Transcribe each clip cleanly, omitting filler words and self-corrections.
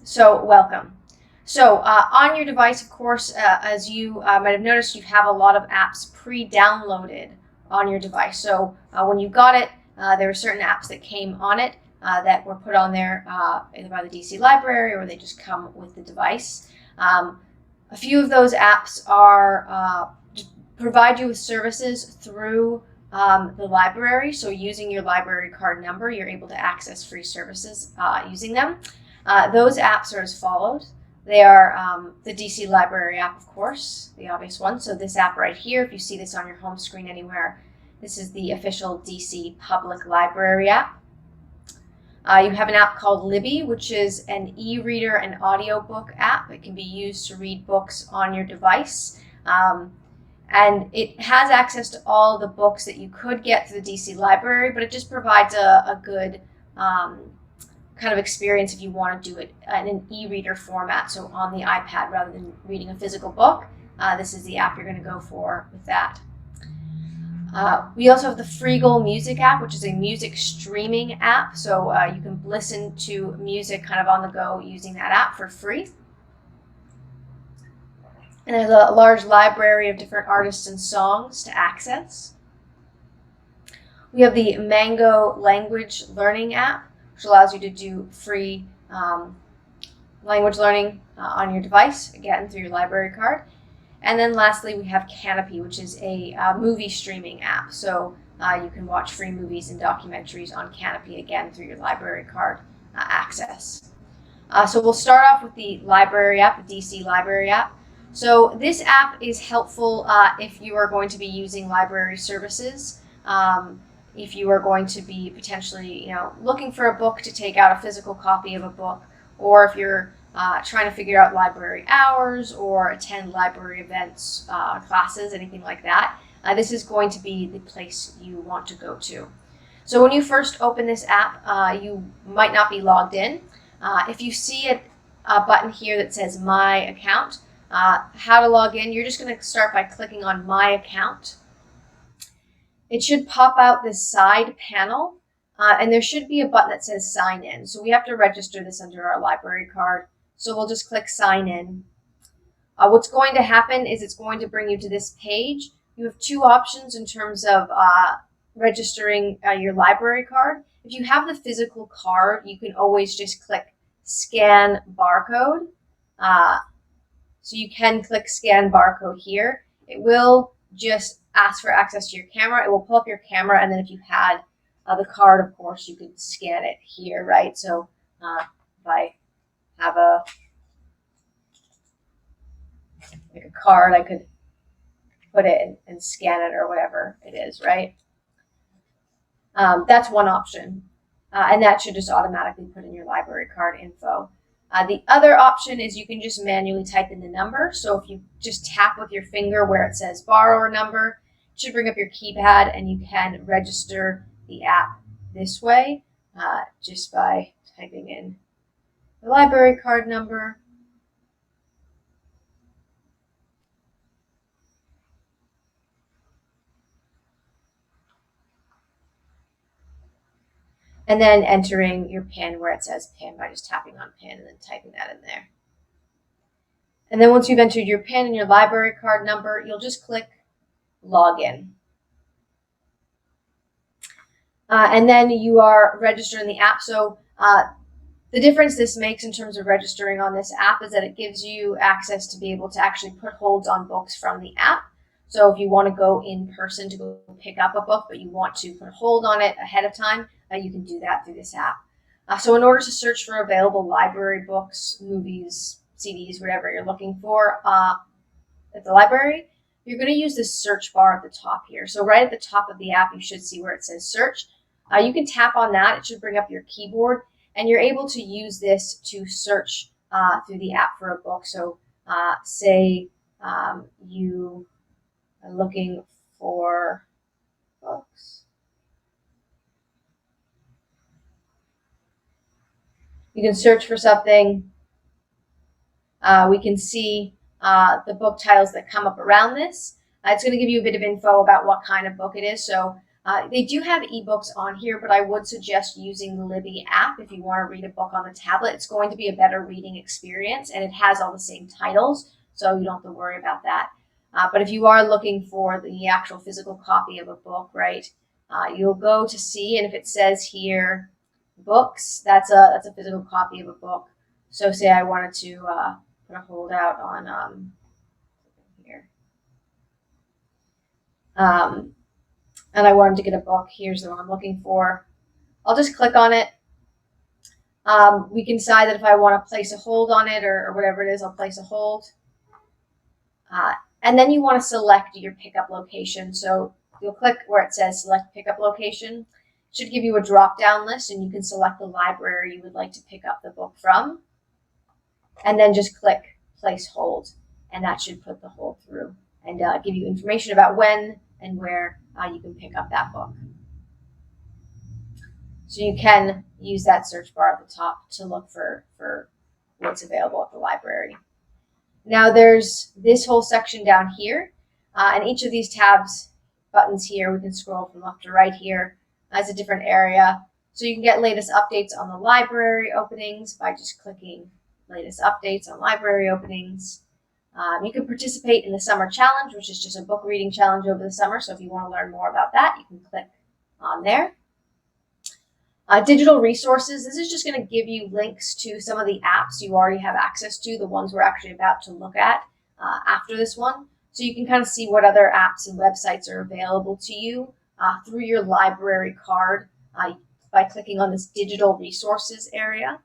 So welcome. So on your device, of course, as you might have noticed, you have a lot of apps pre-downloaded on your device. So when you got it, there were certain apps that came on it that were put on there either by the DC library or they just come with the device. A few of those apps are provide you with services through the library. So using your library card number, you're able to access free services using them. Those apps are as follows. They are the DC Library app, of course, the obvious one. So this app right here, if you see this on your home screen anywhere, this is the official DC Public Library app. You have an app called Libby, which is an e-reader and audiobook app. It can be used to read books on your device. And it has access to all the books that you could get through the DC Library, but it just provides a good kind of experience if you want to do it in an e-reader format, so on the iPad rather than reading a physical book. This is the app you're going to go for with that. We also have the Freegal music app, which is a music streaming app, so you can listen to music kind of on the go using that app for free. And there's a large library of different artists and songs to access. We have the Mango language learning app, which allows you to do free language learning on your device, again, through your library card. And then lastly, we have Kanopy, which is a movie streaming app. So you can watch free movies and documentaries on Kanopy, again, through your library card access. So we'll start off with the library app, the DC Library app. So this app is helpful if you are going to be using library services. If you are going to be potentially, looking for a book to take out a physical copy of a book, or if you're trying to figure out library hours or attend library events, classes, anything like that, this is going to be the place you want to go to. So when you first open this app, you might not be logged in. If you see a button here that says My Account, how to log in, you're just going to start by clicking on My Account. It should pop out this side panel, and there should be a button that says Sign In. So we have to register this under our library card. So we'll just click Sign In. What's going to happen is it's going to bring you to this page. You have two options in terms of registering your library card. If you have the physical card, you can always just click Scan Barcode. So you can click Scan Barcode here. It will just ask for access to your camera. It will pull up your camera, and then if you had the card, of course, you could scan it here, right? So if I have a card, I could put it and scan it or whatever it is, right? That's one option, and that should just automatically put in your library card info. The other option is you can just manually type in the number. So if you just tap with your finger where it says borrower number, it should bring up your keypad, and you can register the app this way just by typing in the library card number. And then entering your PIN where it says PIN by just tapping on PIN and then typing that in there. And then once you've entered your PIN and your library card number, you'll just click Login. And then you are registered in the app. So the difference this makes in terms of registering on this app is that it gives you access to be able to actually put holds on books from the app. So if you want to go in person to go pick up a book, but you want to put a hold on it ahead of time, you can do that through this app. So in order to search for available library books, movies, CDs, whatever you're looking for at the library, you're going to use this search bar at the top here. So right at the top of the app, you should see where it says search. You can tap on that. It should bring up your keyboard, and you're able to use this to search through the app for a book. So say you are looking for books. You can search for something. We can see the book titles that come up around this. It's going to give you a bit of info about what kind of book it is. So They do have ebooks on here, but I would suggest using the Libby app if you want to read a book on the tablet. It's going to be a better reading experience, and it has all the same titles, so you don't have to worry about that. But if you are looking for the actual physical copy of a book, right, you'll go to see, and if it says here books, that's a physical copy of a book. So say I wanted to put a holdout on here. And I wanted to get a book. Here's the one I'm looking for. I'll just click on it. We can decide that if I want to place a hold on it or whatever it is, I'll place a hold. And then you want to select your pickup location. So you'll click where it says select pickup location. It should give you a drop-down list, and you can select the library you would like to pick up the book from. And then just click place hold, and that should put the hold through and give you information about when and where you can pick up that book. So you can use that search bar at the top to look for what's available at the library. Now there's this whole section down here, and each of these tabs, buttons here, we can scroll from left to right here as a different area. So you can get latest updates on the library openings by just clicking latest updates on library openings. You can participate in the summer challenge, which is just a book reading challenge over the summer. So if you want to learn more about that, you can click on there. Digital resources. This is just going to give you links to some of the apps you already have access to, the ones we're actually about to look at after this one. So you can kind of see what other apps and websites are available to you through your library card by clicking on this digital resources area.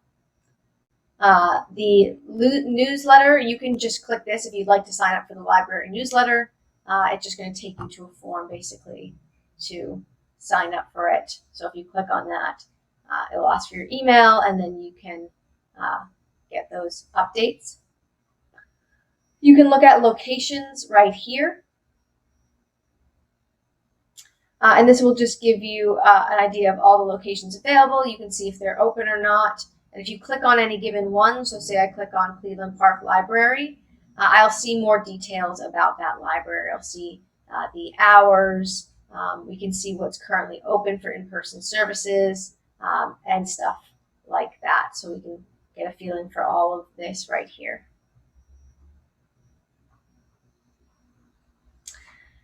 The newsletter, you can just click this if you'd like to sign up for the library newsletter. It's just going to take you to a form basically to sign up for it. So if you click on that, it will ask for your email, and then you can get those updates. You can look at locations right here. And this will just give you an idea of all the locations available. You can see if they're open or not. And if you click on any given one, so say I click on Cleveland Park Library, I'll see more details about that library. I'll see the hours. We can see what's currently open for in-person services and stuff like that. So we can get a feeling for all of this right here.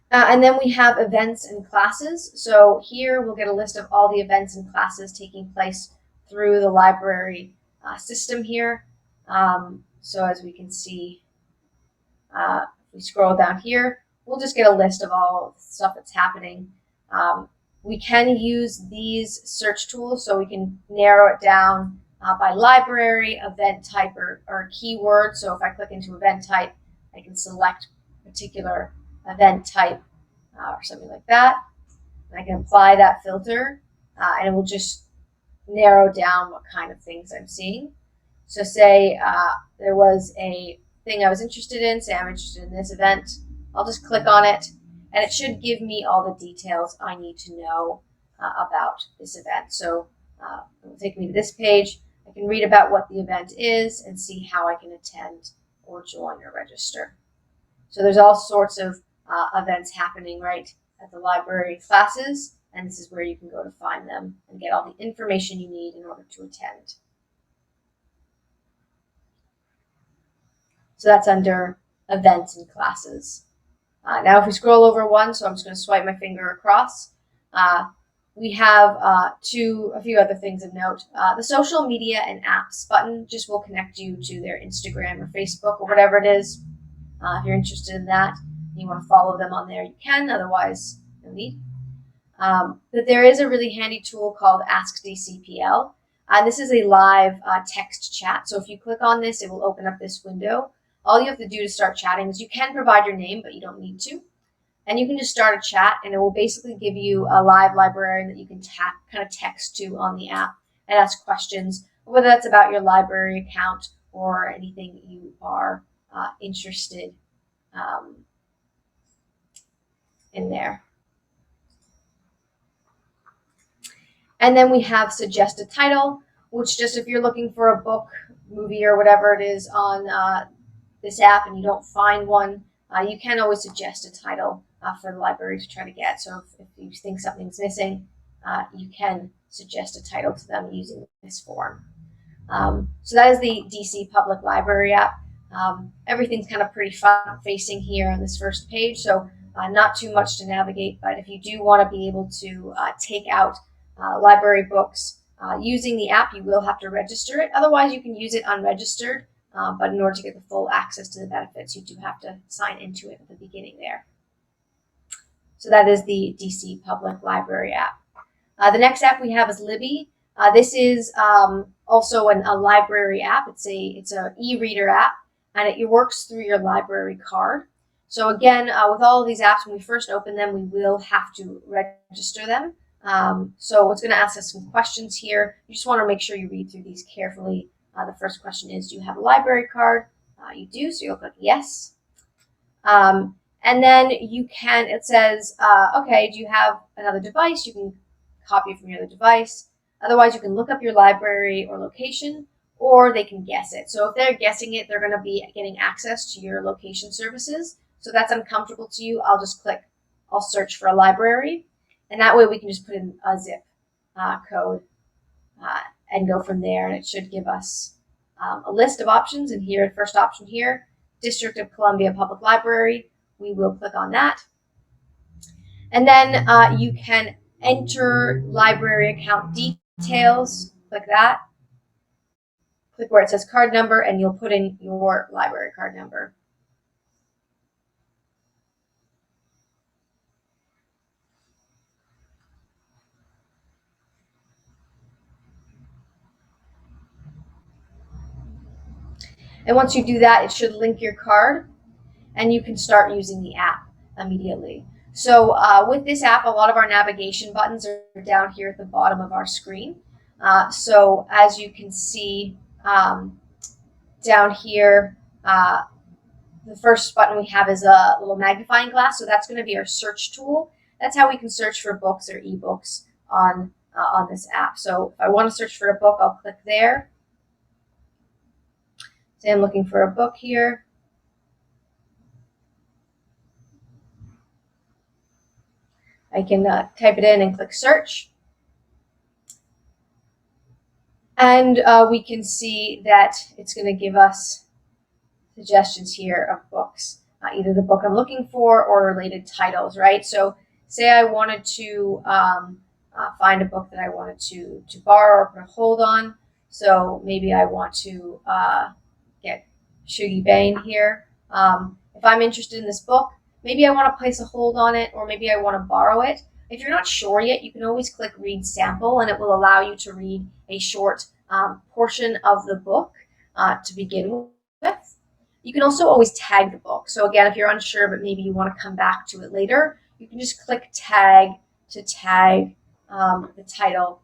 And then we have events and classes. So here we'll get a list of all the events and classes taking place through the library system here. So as we can see, if we scroll down here, we'll just get a list of all the stuff that's happening. We can use these search tools, so we can narrow it down by library, event type, or keyword. So if I click into event type, I can select a particular event type or something like that. And I can apply that filter, and it will just narrow down what kind of things I'm seeing. So say there was a thing I was interested in, say I'm interested in this event, I'll just click on it, and it should give me all the details I need to know about this event. So it will take me to this page. I can read about what the event is and see how I can attend or join or register. So there's all sorts of events happening right at the library classes, and this is where you can go to find them and get all the information you need in order to attend. So that's under events and classes. Now if we scroll over one, so I'm just going to swipe my finger across, we have a few other things of note. The social media and apps button just will connect you to their Instagram or Facebook or whatever it is. If you're interested in that, and you want to follow them on there, you can, otherwise no need. But there is a really handy tool called Ask DCPL. This is a live text chat. So if you click on this, it will open up this window. All you have to do to start chatting is you can provide your name, but you don't need to. And you can just start a chat, and it will basically give you a live librarian that you can kind of text to on the app and ask questions, whether that's about your library account or anything you are interested in there. And then we have suggest a title, which just if you're looking for a book, movie, or whatever it is on this app and you don't find one, you can always suggest a title for the library to try to get. So if you think something's missing, you can suggest a title to them using this form. So that is the DC Public Library app. Everything's kind of pretty front facing here on this first page, so not too much to navigate, but if you do want to be able to take out library books using the app, you will have to register it. Otherwise, you can use it unregistered, but in order to get the full access to the benefits, you do have to sign into it at the beginning there. So that is the DC Public Library app. The next app we have is Libby. This is also a library app. It's an e-reader app, and it works through your library card. So again, with all of these apps, when we first open them, we will have to register them. So it's going to ask us some questions here. You just want to make sure you read through these carefully. The first question is, do you have a library card? You do, so you'll click yes. And then you can, it says, okay, do you have another device? You can copy it from your other device. Otherwise, you can look up your library or location, or they can guess it. So if they're guessing it, they're going to be getting access to your location services. So if that's uncomfortable to you, I'll just click, I'll search for a library. And that way we can just put in a zip code and go from there. And it should give us a list of options. And here, first option here, District of Columbia Public Library. We will click on that. And then you can enter library account details, click that. Click where it says card number, and you'll put in your library card number. And once you do that, it should link your card, and you can start using the app immediately. So with this app, a lot of our navigation buttons are down here at the bottom of our screen. So as you can see down here, the first button we have is a little magnifying glass. So that's going to be our search tool. That's how we can search for books or ebooks on this app. So if I want to search for a book, I'll click there. Say I'm looking for a book here. I can type it in and click search. And we can see that it's going to give us suggestions here of books, either the book I'm looking for or related titles, right? So say I wanted to find a book that I wanted to borrow or put a hold on. So maybe I want to get Shuggie Bain here. If I'm interested in this book, maybe I want to place a hold on it, or maybe I want to borrow it. If you're not sure yet, you can always click Read Sample, and it will allow you to read a short portion of the book to begin with. You can also always tag the book. So again, if you're unsure, but maybe you want to come back to it later, you can just click Tag to tag the title.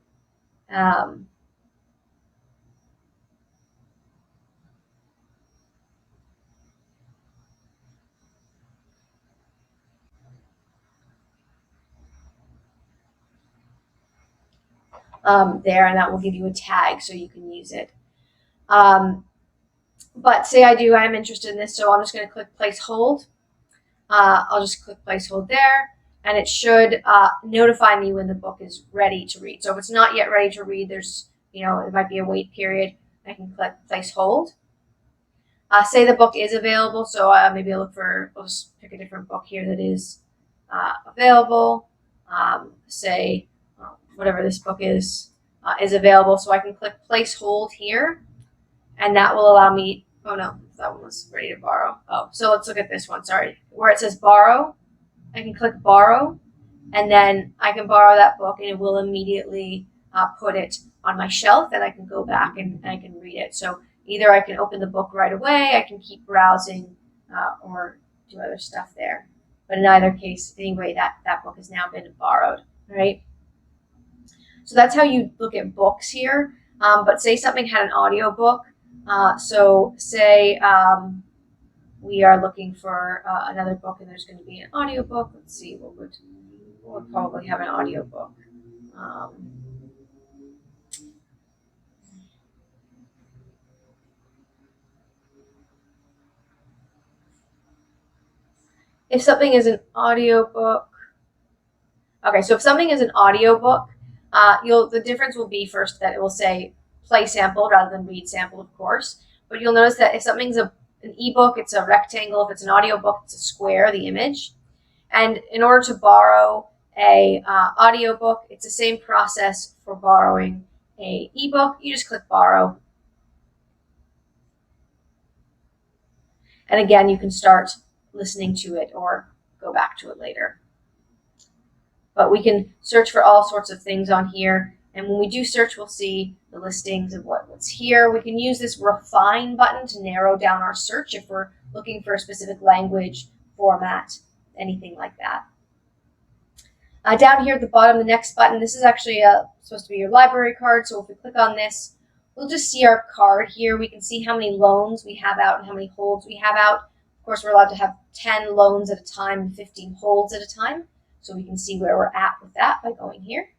There, and that will give you a tag so you can use it. But say I'm interested in this, so I'm just going to click place hold. I'll just click place hold there, and it should notify me when the book is ready to read. So if it's not yet ready to read, there's, it might be a wait period. I can click place hold. Say the book is available, so maybe I'll just pick a different book here that is available. Say whatever this book is available, so I can click place hold here, and that will allow me, oh no, that one was ready to borrow. Oh, so let's look at this one, sorry. Where it says borrow, I can click borrow, and then I can borrow that book, and it will immediately put it on my shelf, and I can go back and I can read it. So either I can open the book right away, I can keep browsing, or do other stuff there. But in either case, anyway, that book has now been borrowed, right? So that's how you look at books here. But say something had an audio book. So say we are looking for another book, and there's going to be an audio book. Let's see, what would probably have an audio book. If something is an audiobook, okay, so if something is an audiobook, the difference will be first that it will say play sample rather than read sample, of course. But you'll notice that if something's an ebook, it's a rectangle. If it's an audiobook, it's a square, the image. And in order to borrow a audiobook, it's the same process for borrowing a ebook. You just click borrow. And again, you can start listening to it or go back to it later. But we can search for all sorts of things on here. And when we do search, we'll see the listings of what's here. We can use this refine button to narrow down our search if we're looking for a specific language, format, anything like that. Down here at the bottom, the next button, this is actually supposed to be your library card. So if we click on this, we'll just see our card here. We can see how many loans we have out and how many holds we have out. Of course, we're allowed to have 10 loans at a time and 15 holds at a time. So we can see where we're at with that by going here.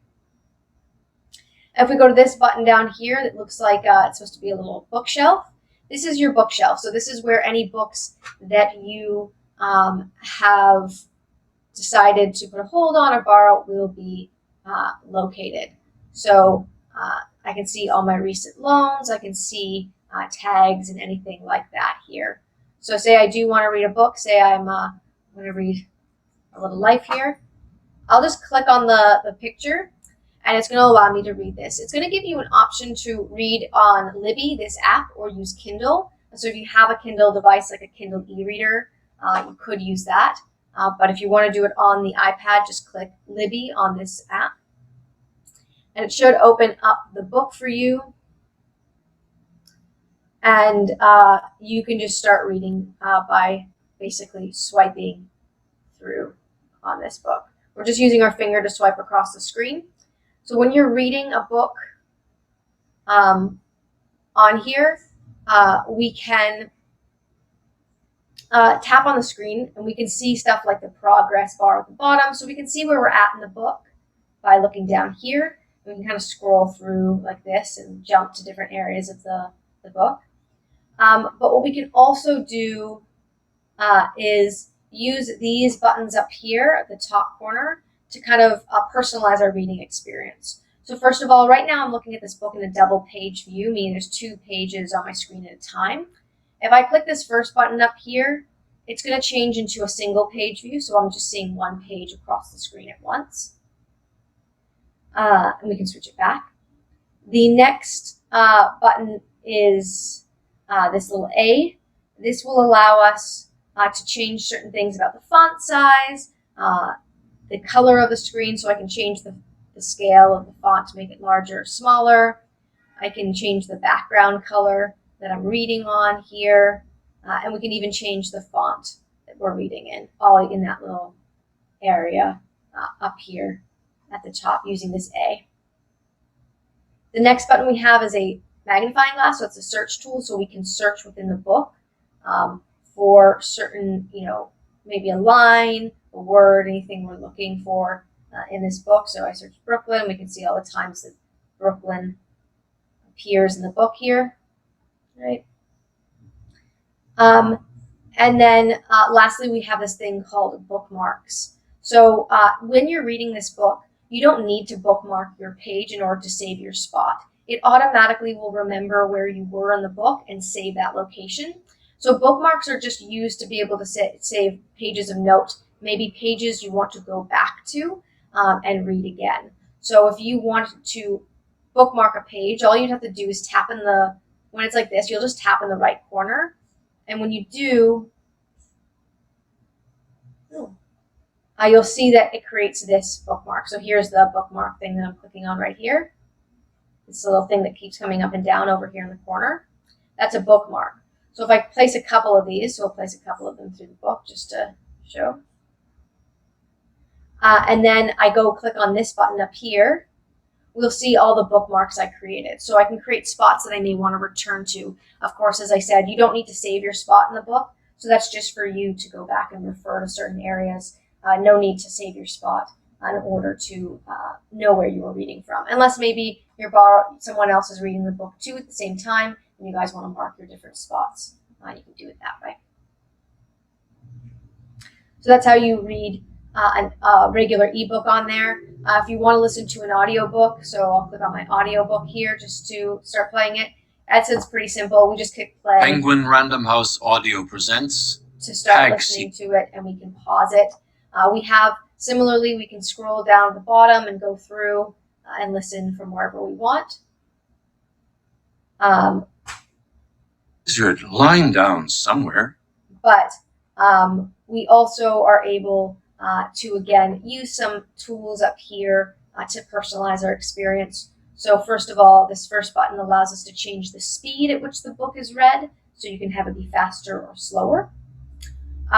If we go to this button down here, it looks like it's supposed to be a little bookshelf. This is your bookshelf. So this is where any books that you have decided to put a hold on or borrow will be located. So I can see all my recent loans. I can see tags and anything like that here. So say I do want to read a book. Say I'm going to read A Little Life here. I'll just click on the picture and it's going to allow me to read this. It's going to give you an option to read on Libby, this app, or use Kindle. So if you have a Kindle device like a Kindle e-reader, you could use that. But if you want to do it on the iPad, just click Libby on this app. And it should open up the book for you. And you can just start reading by basically swiping through on this book. We're just using our finger to swipe across the screen. So when you're reading a book on here, we can tap on the screen and we can see stuff like the progress bar at the bottom. So we can see where we're at in the book by looking down here. We can kind of scroll through like this and jump to different areas of the book. But what we can also do is use these buttons up here at the top corner to kind of personalize our reading experience. So first of all, right now I'm looking at this book in a double page view, meaning there's 2 pages on my screen at a time. If I click this first button up here, it's going to change into a single page view, so I'm just seeing 1 page across the screen at once. And we can switch it back. The next button is this little A. This will allow us to change certain things about the font size, the color of the screen, so I can change the scale of the font to make it larger or smaller. I can change the background color that I'm reading on here, and we can even change the font that we're reading in, all in that little area up here at the top using this A. The next button we have is a magnifying glass, so it's a search tool, so we can search within the book for certain, maybe a line, a word, anything we're looking for in this book. So I search Brooklyn. We can see all the times that Brooklyn appears in the book here, right? And then lastly, we have this thing called bookmarks. So when you're reading this book, you don't need to bookmark your page in order to save your spot. It automatically will remember where you were in the book and save that location. So bookmarks are just used to be able to save pages of note, maybe pages you want to go back to and read again. So if you want to bookmark a page, all you'd have to do is tap in when it's like this, you'll just tap in the right corner. And when you do, you'll see that it creates this bookmark. So here's the bookmark thing that I'm clicking on right here. This little thing that keeps coming up and down over here in the corner. That's a bookmark. So if I place a couple of these, so I'll place a couple of them through the book just to show. And then I go click on this button up here. We'll see all the bookmarks I created. So I can create spots that I may want to return to. Of course, as I said, you don't need to save your spot in the book. So that's just for you to go back and refer to certain areas. No need to save your spot in order to know where you were reading from. Unless maybe someone else is reading the book too at the same time, and you guys want to mark your different spots. You can do it that way. So that's how you read a regular ebook on there. If you want to listen to an audiobook, so I'll click on my audiobook here just to start playing it. It's pretty simple. We just click play. Penguin Random House Audio presents to start listening to it, and we can pause it. Similarly, we can scroll down to the bottom and go through and listen from wherever we want. You're lying down somewhere. But we also are able to, again, use some tools up here to personalize our experience. So first of all, this first button allows us to change the speed at which the book is read, so you can have it be faster or slower.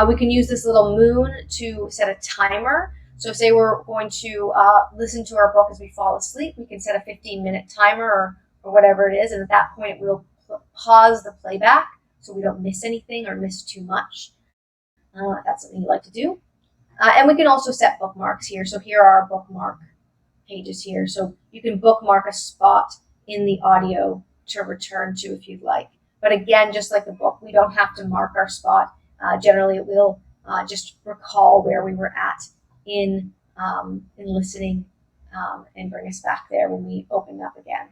We can use this little moon to set a timer. So say we're going to listen to our book as we fall asleep, we can set a 15-minute timer or whatever it is, and at that point we'll pause the playback so we don't miss anything or miss too much. If that's something you like to do. And we can also set bookmarks here. So here are our bookmark pages here. So you can bookmark a spot in the audio to return to if you'd like. But again, just like the book, we don't have to mark our spot. Generally, it will just recall where we were at in listening and bring us back there when we open up again.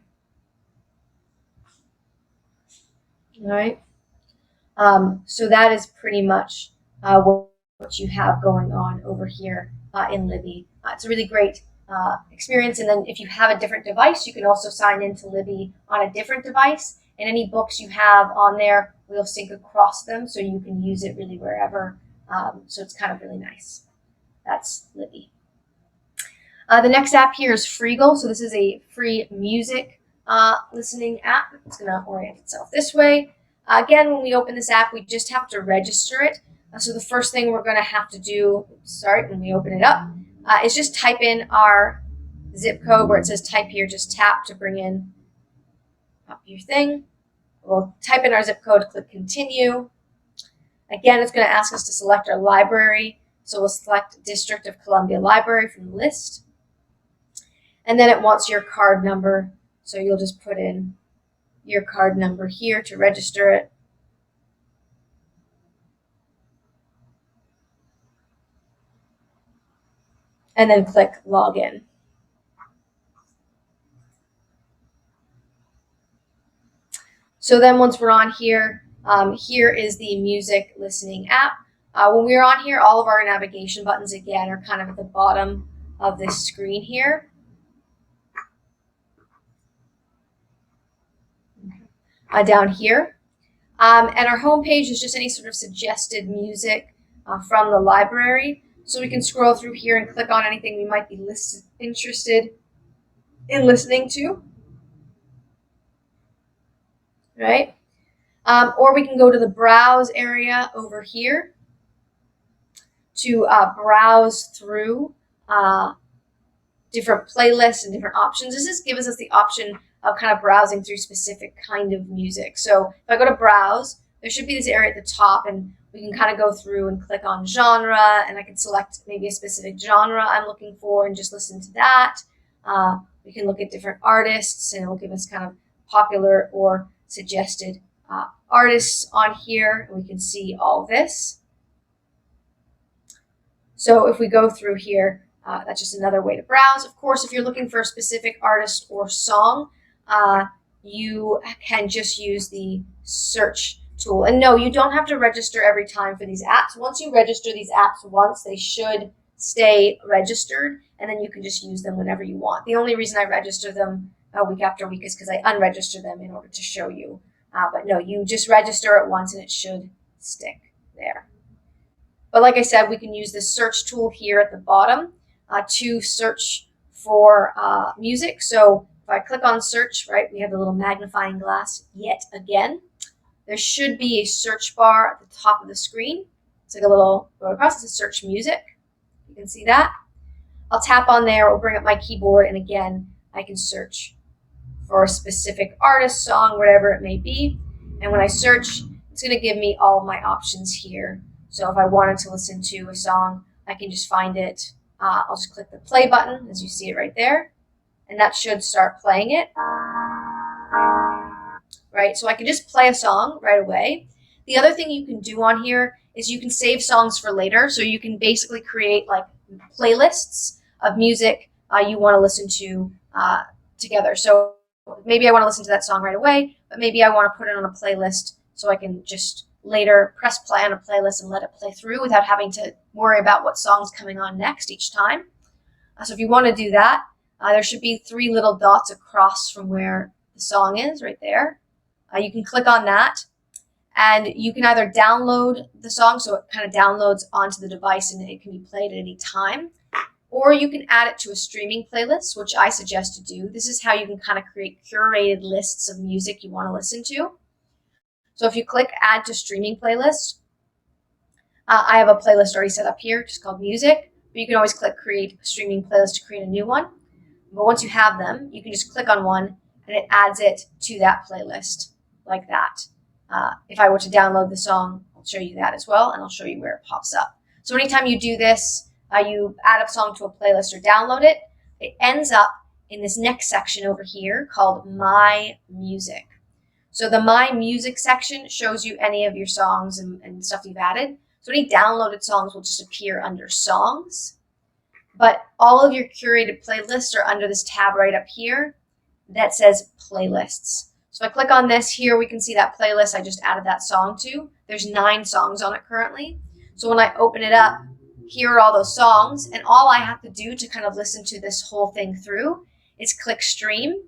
All right. So that is pretty much what you have going on over here in Libby. It's a really great experience. And then if you have a different device, you can also sign into Libby on a different device. And any books you have on there, we'll sync across them so you can use it really wherever. So it's kind of really nice. That's Libby. The next app here is Freegal. So this is a free music listening app. It's going to orient itself this way. Again, when we open this app, we just have to register it. So the first thing we're going to have to do, when we open it up, is just type in our zip code where it says type here. Just tap to bring in up your thing. We'll type in our zip code, click continue. Again, it's going to ask us to select our library. So we'll select District of Columbia Library from the list. And then it wants your card number. So you'll just put in your card number here to register it. And then click login. So then once we're on here, here is the music listening app. When we're on here, all of our navigation buttons, again, are kind of at the bottom of this screen here. Down here. And our home page is just any sort of suggested music from the library. So we can scroll through here and click on anything we might be interested in listening to. Right? Or we can go to the browse area over here to browse through different playlists and different options. This just gives us the option of kind of browsing through specific kind of music. So if I go to browse, there should be this area at the top, and we can kind of go through and click on genre, and I can select maybe a specific genre I'm looking for and just listen to that. We can look at different artists, and it will give us kind of popular or suggested artists on here, and we can see all this. So if we go through here, that's just another way to browse. Of course, if you're looking for a specific artist or song, you can just use the search tool. And no, you don't have to register every time for these apps. Once you register these apps once, they should stay registered, and then you can just use them whenever you want. The only reason I register them week after week is because I unregister them in order to show you. But no, you just register it once and it should stick there. But like I said, we can use the search tool here at the bottom to search for music. So if I click on search, right, we have the little magnifying glass yet again. There should be a search bar at the top of the screen. It's like a little go across. It says search music. You can see that. I'll tap on there. It'll bring up my keyboard, and again, I can search for a specific artist, song, whatever it may be. And when I search, it's going to give me all of my options here. So if I wanted to listen to a song, I can just find it. I'll just click the play button, as you see it right there, and that should start playing it. Right, so I can just play a song right away. The other thing you can do on here is you can save songs for later. So you can basically create like playlists of music you want to listen to together. So maybe I want to listen to that song right away, but maybe I want to put it on a playlist so I can just later press play on a playlist and let it play through without having to worry about what song's coming on next each time. So if you want to do that, there should be 3 little dots across from where the song is right there. You can click on that, and you can either download the song so it kind of downloads onto the device and it can be played at any time, or you can add it to a streaming playlist, which I suggest to do. This is how you can kind of create curated lists of music you want to listen to. So if you click Add to Streaming Playlist, I have a playlist already set up here, just called Music, but you can always click Create a Streaming Playlist to create a new one. But once you have them, you can just click on one and it adds it to that playlist like that. If I were to download the song, I'll show you that as well, and I'll show you where it pops up. So anytime you do this, you add a song to a playlist or download it, it ends up in this next section over here called My Music. So the My Music section shows you any of your songs and stuff you've added. So any downloaded songs will just appear under Songs. But all of your curated playlists are under this tab right up here that says Playlists. So if I click on this here, we can see that playlist I just added that song to. There's 9 songs on it currently. So when I open it up, here are all those songs. And all I have to do to kind of listen to this whole thing through is click Stream.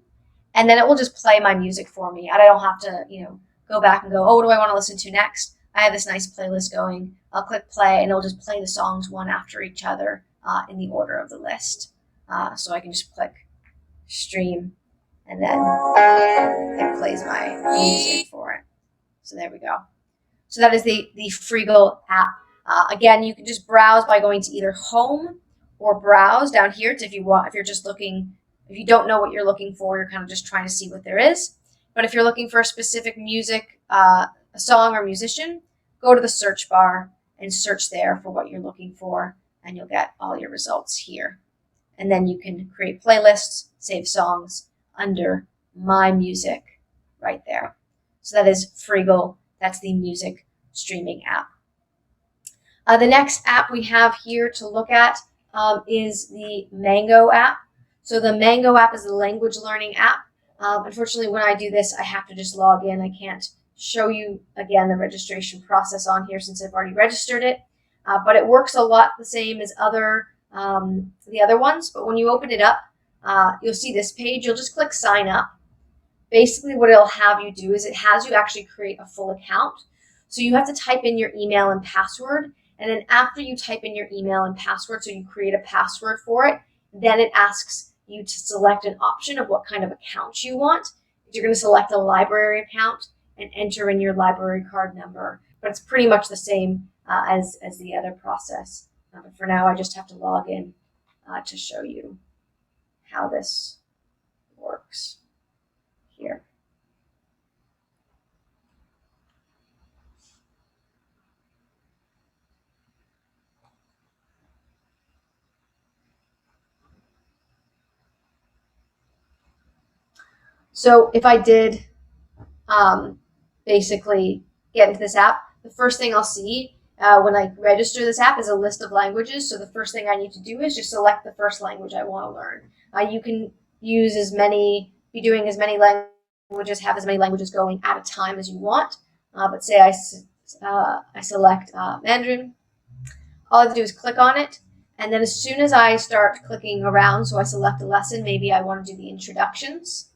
And then it will just play my music for me. I don't have to, go back and go, oh, what do I want to listen to next? I have this nice playlist going. I'll click play and it'll just play the songs one after each other in the order of the list. So I can just click Stream and then it plays my music for it. So there we go. So that is the Freegal app. Again, you can just browse by going to either Home or Browse down here. If you're just looking, if you don't know what you're looking for, you're kind of just trying to see what there is. But if you're looking for a specific music, a song or musician, go to the search bar and search there for what you're looking for, and you'll get all your results here. And then you can create playlists, save songs under My Music right there. So that is Freegal. That's the music streaming app. The next app we have here to look at is the Mango app. So the Mango app is the language learning app. Unfortunately, when I do this, I have to just log in. I can't show you, again, the registration process on here since I've already registered it. But it works a lot the same as the other ones. But when you open it up, you'll see this page. You'll just click Sign Up. Basically, what it'll have you do is it has you actually create a full account. So you have to type in your email and password. And then after you type in your email and password, so you create a password for it, then it asks you to select an option of what kind of account you want. You're going to select a library account and enter in your library card number. But it's pretty much the same as the other process. But for now, I just have to log in to show you how this works here. So if I did basically get into this app, the first thing I'll see when I register this app is a list of languages. So the first thing I need to do is just select the first language I want to learn. You can use be doing as many languages, have as many languages going at a time as you want. But say I select Mandarin. All I have to do is click on it. And then as soon as I start clicking around, so I select a lesson, maybe I want to do the introductions.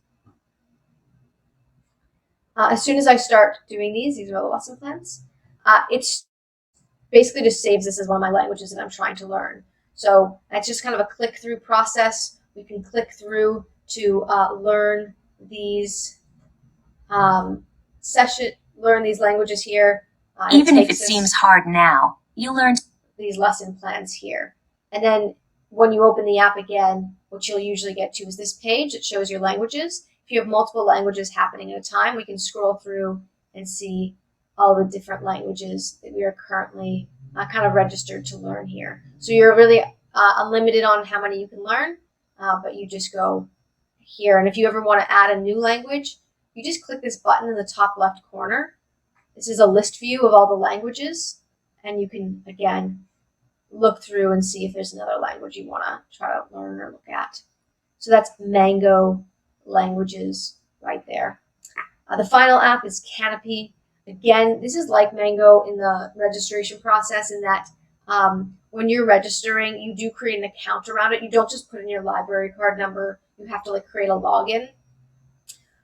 As soon as I start doing these are the lesson plans, it's basically just saves this as one of my languages that I'm trying to learn. So it's just kind of a click-through process. We can click through to learn these learn these languages here. Even if it seems hard now, you learned these lesson plans here. And then when you open the app again, what you'll usually get to is this page that shows your languages. If you have multiple languages happening at a time, we can scroll through and see all the different languages that we are currently kind of registered to learn here. So you're really unlimited on how many you can learn, but you just go here. And if you ever want to add a new language, you just click this button in the top left corner. This is a list view of all the languages, and you can, again, look through and see if there's another language you want to try to learn or look at. So that's Mango Languages right there. The final app is Kanopy. Again, this is like Mango in the registration process in that when you're registering, you do create an account around it. You don't just put in your library card number. You have to create a login.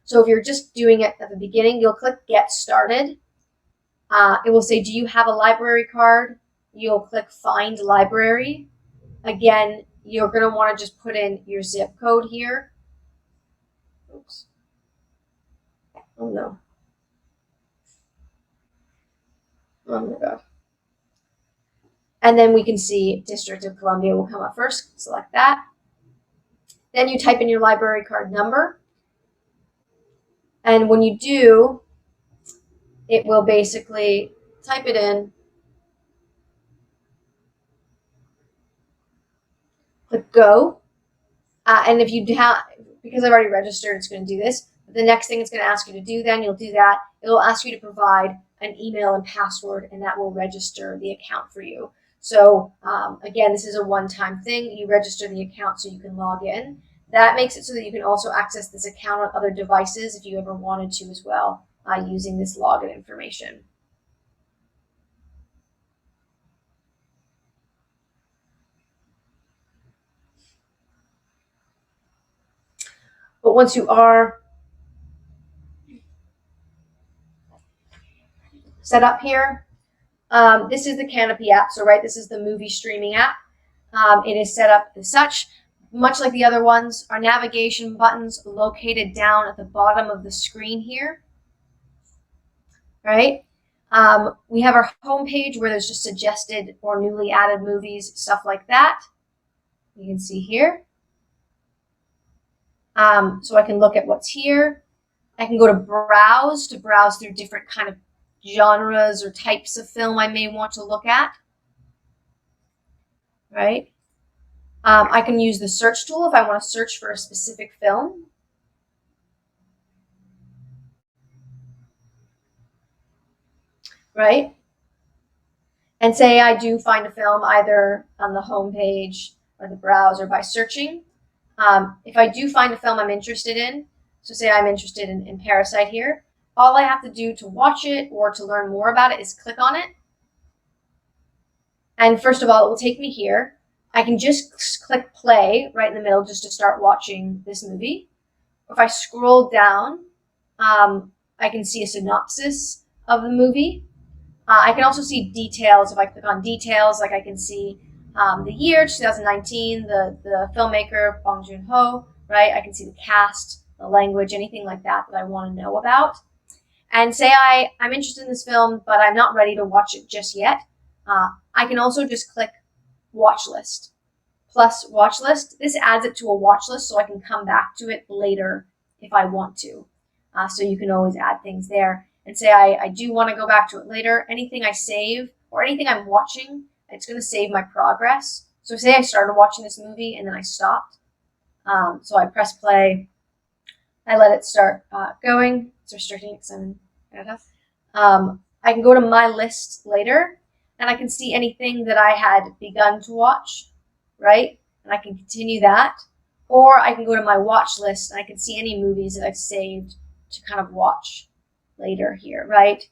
So if you're just doing it at the beginning, you'll click Get Started. It will say, do you have a library card? You'll click Find Library. Again, you're going to want to just put in your zip code here. Oops. Oh no. Oh my God. And then we can see District of Columbia will come up first. Select that. Then you type in your library card number. And when you do, it will basically type it in. Click Go. And if you have, because I've already registered, it's going to do this. But the next thing it's going to ask you to do, then you'll do that. It will ask you to provide an email and password, and that will register the account for you. So again, this is a one-time thing. You register the account so you can log in. That makes it so that you can also access this account on other devices if you ever wanted to as well, using this login information. But once you are set up here, this is the Kanopy app. So, right, this is the movie streaming app. It is set up as such. Much like the other ones, our navigation buttons located down at the bottom of the screen here. Right? We have our home page where there's just suggested or newly added movies, stuff like that. You can see here. So I can look at what's here. I can go to browse through different kind of genres or types of film I may want to look at. Right? I can use the search tool if I want to search for a specific film. Right? And say I do find a film either on the home page or the browser by searching. If I do find a film I'm interested in, so say I'm interested in Parasite here, all I have to do to watch it or to learn more about it is click on it. And first of all, it will take me here. I can just click play right in the middle just to start watching this movie. If I scroll down, I can see a synopsis of the movie. I can also see details. If I click on details, like I can see the year, 2019, the filmmaker, Bong Joon-ho, right? I can see the cast, the language, anything like that that I want to know about. And say I'm interested in this film, but I'm not ready to watch it just yet. I can also just click watch list plus watch list. This adds it to a watch list so I can come back to it later if I want to. So you can always add things there. And say I do want to go back to it later. Anything I save or anything I'm watching, it's going to save my progress. So say I started watching this movie and then I stopped. So I press play. I let it start going. It's restricting because I'm in Canada. I can go to my list later and I can see anything that I had begun to watch, right? And I can continue that. Or I can go to my watch list and I can see any movies that I've saved to kind of watch later here, right?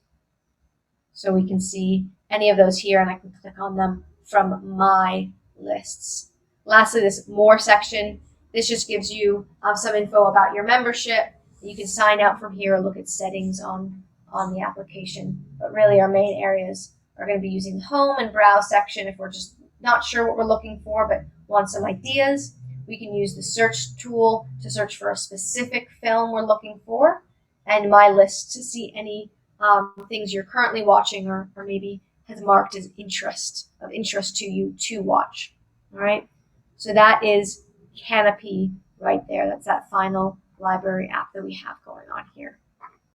So we can see any of those here and I can click on them from my lists. Lastly, this more section, this just gives you some info about your membership. You can sign out from here or look at settings on the application. But really our main areas are going to be using the home and browse section if we're just not sure what we're looking for but want some ideas. We can use the search tool to search for a specific film we're looking for, and my list to see any things you're currently watching or maybe has marked as of interest to you to watch. All right, so that is Kanopy right there. That's that final library app that we have going on here.